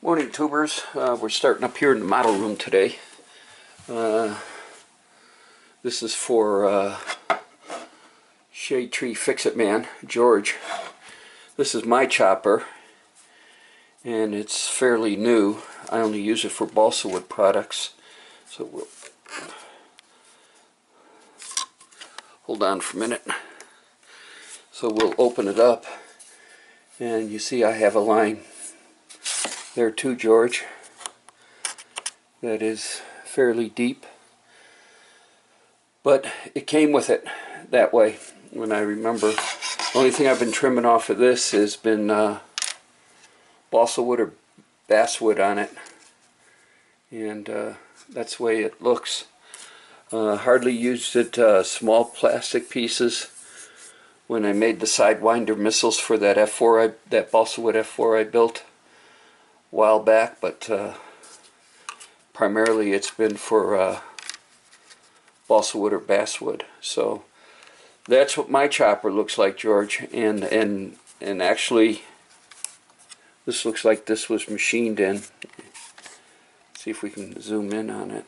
Morning, tubers. We're starting up here in the model room today. This is for Shade Tree Fix-It Man, George. This is my chopper, and it's fairly new. I only use it for balsa wood products. So we'll hold on for a minute. So we'll open it up, and you see I have a line there too, George, that is fairly deep, but it came with it that way. When I remember, the only thing I've been trimming off of this has been balsa wood or basswood on it, and that's the way it looks. Hardly used it. Small plastic pieces when I made the Sidewinder missiles for that F4, that balsa wood F4 I built a while back, but primarily it's been for balsa wood or basswood. So that's what my chopper looks like, George, and actually this looks like this was machined in. Let's see if we can zoom in on it.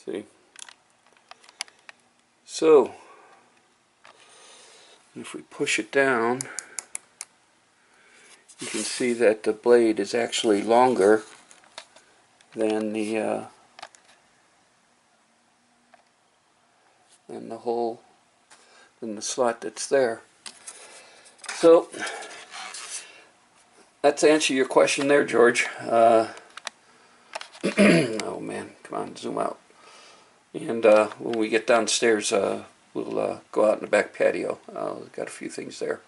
See? So if we push it down, you can see that the blade is actually longer than the hole, than the slot that's there. So that's to answer your question there, George. Oh man, come on, zoom out. And when we get downstairs, we'll go out in the back patio. I've got a few things there.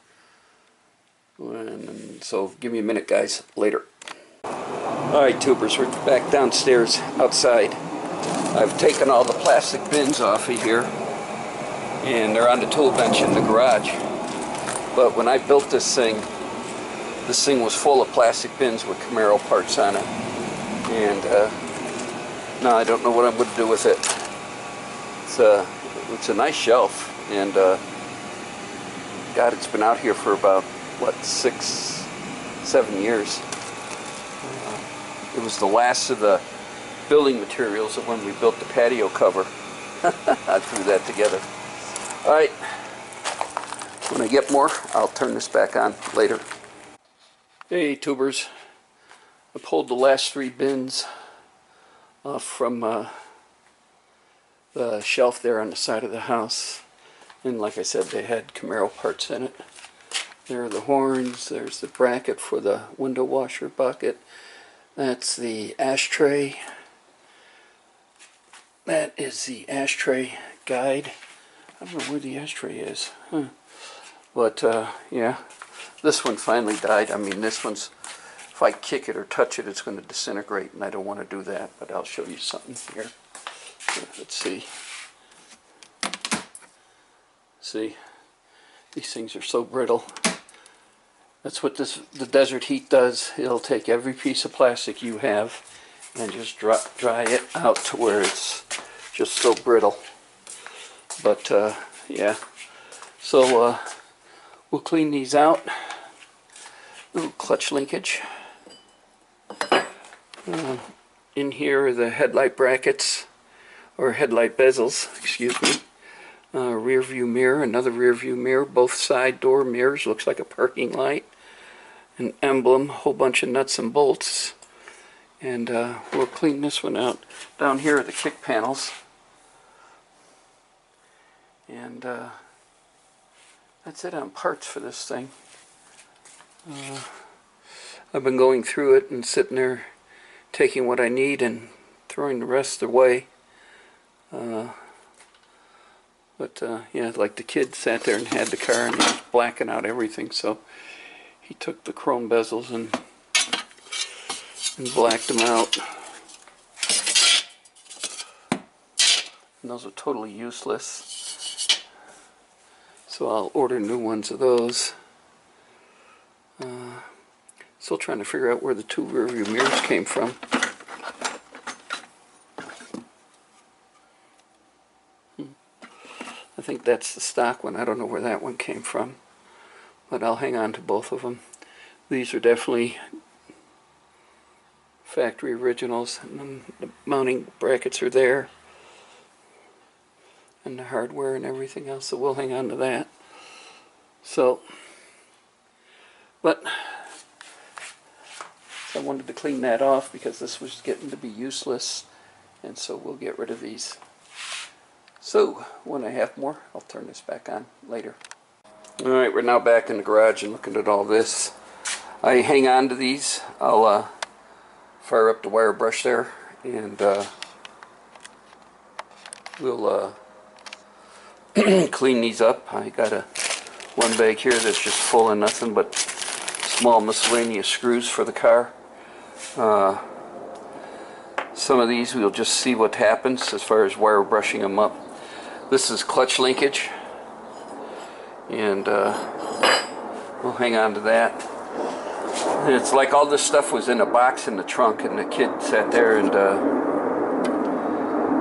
And so give me a minute, guys. Later. Alright, tubers, we're back downstairs outside. I've taken all the plastic bins off of here, and they're on the tool bench in the garage. But when I built this thing was full of plastic bins with Camaro parts on it. And now I don't know what I'm going to do with it. It's a nice shelf, and God, it's been out here for about, what, 6-7 years. It was the last of the building materials of when we built the patio cover. I threw that together. Alright, when I get more, I'll turn this back on later. Hey, tubers. I pulled the last 3 bins off from the shelf there on the side of the house. And like I said, they had Camaro parts in it. There are the horns, there's the bracket for the window washer bucket. That's the ashtray. That is the ashtray guide. I don't know where the ashtray is. But yeah, this one finally died. I mean, this one's, if I kick it or touch it, it's going to disintegrate, and I don't want to do that. But I'll show you something here. Let's see. See, these things are so brittle. That's what the desert heat does. It'll take every piece of plastic you have and just dry it out to where it's just so brittle. But yeah, so we'll clean these out. Little clutch linkage. In here are the headlight brackets, or headlight bezels, excuse me. Rear view mirror, another rear view mirror, both side door mirrors, looks like a parking light. An emblem, a whole bunch of nuts and bolts. And we'll clean this one out. Down here are the kick panels. And that's it on parts for this thing. I've been going through it and sitting there taking what I need and throwing the rest away. But yeah, like the kid sat there and had the car and he was blacking out everything, so he took the chrome bezels and blacked them out. And those are totally useless. So I'll order new ones of those. Still trying to figure out where the 2 rear view mirrors came from. I think that's the stock one. I don't know where that one came from, but I'll hang on to both of them. These are definitely factory originals, and then the mounting brackets are there, and the hardware and everything else, so we'll hang on to that. So, but I wanted to clean that off because this was getting to be useless, and so we'll get rid of these. So, when I have more, I'll turn this back on later. Alright, we're now back in the garage and looking at all this. I hang on to these. I'll fire up the wire brush there, and we'll clean these up. I got one bag here that's just full of nothing but small miscellaneous screws for the car. Some of these we'll just see what happens as far as wire brushing them up. This is clutch linkage, and we'll hang on to that. And it's like all this stuff was in a box in the trunk, and the kid sat there and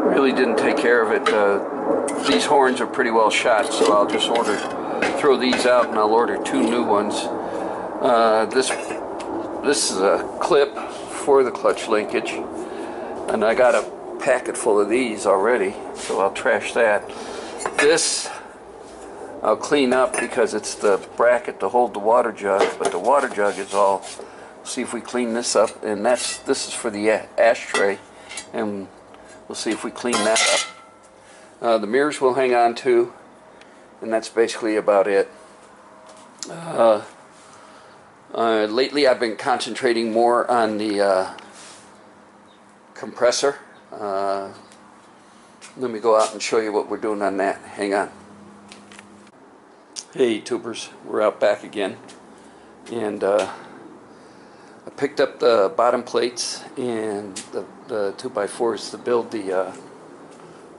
really didn't take care of it. These horns are pretty well shot, so I'll just throw these out, and I'll order 2 new ones. This is a clip for the clutch linkage, and I got a packet full of these already, so I'll trash that. This I'll clean up because it's the bracket to hold the water jug, but the water jug is all. See if we clean this up, and this is for the ashtray, and we'll see if we clean that up. The mirrors we'll hang on to, and that's basically about it. Lately I've been concentrating more on the compressor. Let me go out and show you what we're doing on that. Hang on. Hey tubers, we're out back again, and I picked up the bottom plates and the 2x4s to build the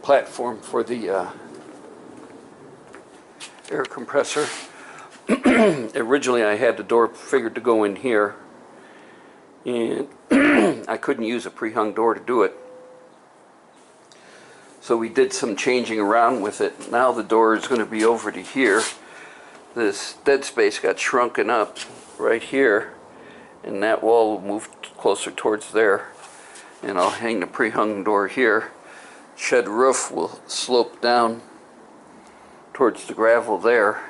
platform for the air compressor. Originally I had the door figured to go in here, and I couldn't use a pre-hung door to do it, so we did some changing around with it. Now the door is going to be over to here. This dead space got shrunken up right here, and that wall will move closer towards there, and I'll hang the pre-hung door here. Shed roof will slope down towards the gravel there,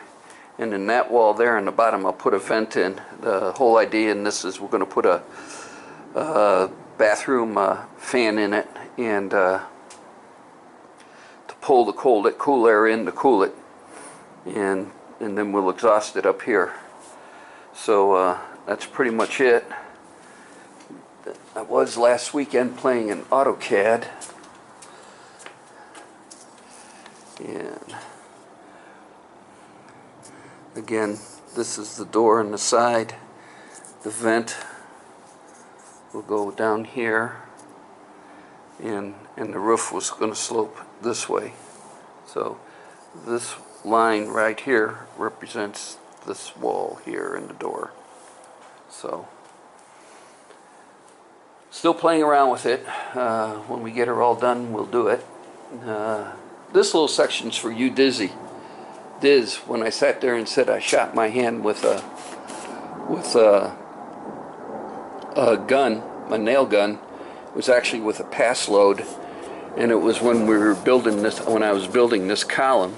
and in that wall there in the bottom I'll put a vent in. The whole idea in this is we're going to put a bathroom fan in it, and to pull the cool air in to cool it, and then we'll exhaust it up here. So that's pretty much it. I was last weekend playing in Auto-CAD, and again, this is the door on the side. The vent will go down here, and the roof was going to slope this way. So this line right here represents this wall here in the door. So still playing around with it. When we get her all done, we'll do it. This little section's for you, Diz. When I sat there and said I shot my hand with a gun, a nail gun, it was actually with a pass load, and it was when we were building this. When I was building this column,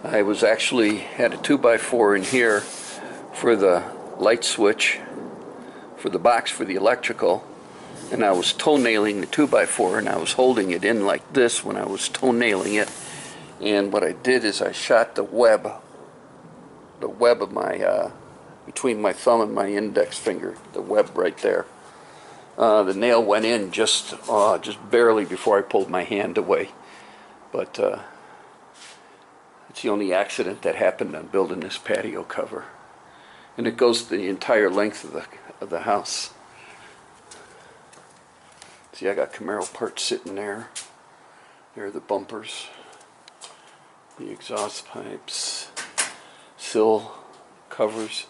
I was actually had a 2x4 in here for the light switch, for the box for the electrical, and I was toenailing the 2x4, and I was holding it in like this when I was toenailing it. And what I did is I shot the web of my between my thumb and my index finger, the web right there. The nail went in just barely before I pulled my hand away, but it's the only accident that happened on building this patio cover, and it goes the entire length of the house. See, I got Camaro parts sitting there. There are the bumpers, the exhaust pipes, sill covers.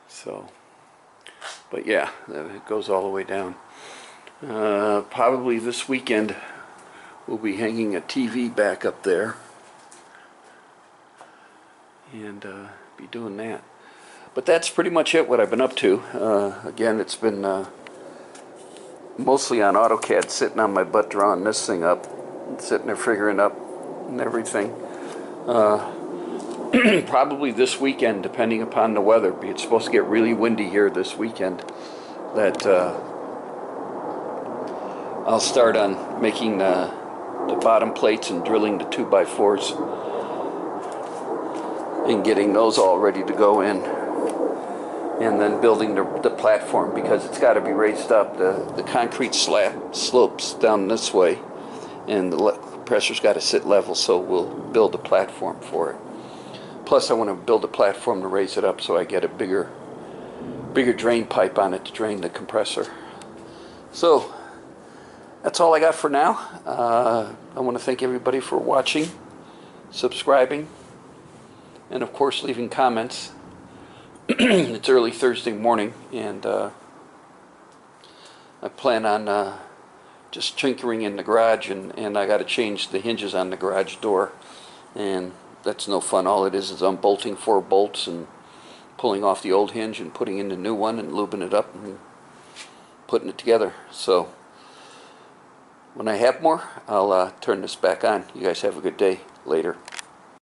So, but yeah, it goes all the way down. Probably this weekend we'll be hanging a TV back up there, and be doing that. But that's pretty much it, what I've been up to. Again, it's been mostly on AutoCAD, sitting on my butt drawing this thing up, sitting there figuring up and everything. Probably this weekend, depending upon the weather. It's supposed to get really windy here this weekend. That I'll start on making the bottom plates and drilling the 2x4s and getting those all ready to go in, and then building the platform, because it's got to be raised up. The concrete slab slopes down this way, and the compressor's got to sit level, so we'll build a platform for it. Plus I want to build a platform to raise it up so I get a bigger drain pipe on it to drain the compressor. So that's all I got for now. I want to thank everybody for watching, subscribing, and of course leaving comments. It's early Thursday morning, and I plan on just tinkering in the garage, and I got to change the hinges on the garage door, and that's no fun. All it is unbolting 4 bolts and pulling off the old hinge and putting in the new one and lubing it up and putting it together. So when I have more, I'll turn this back on. You guys have a good day. Later.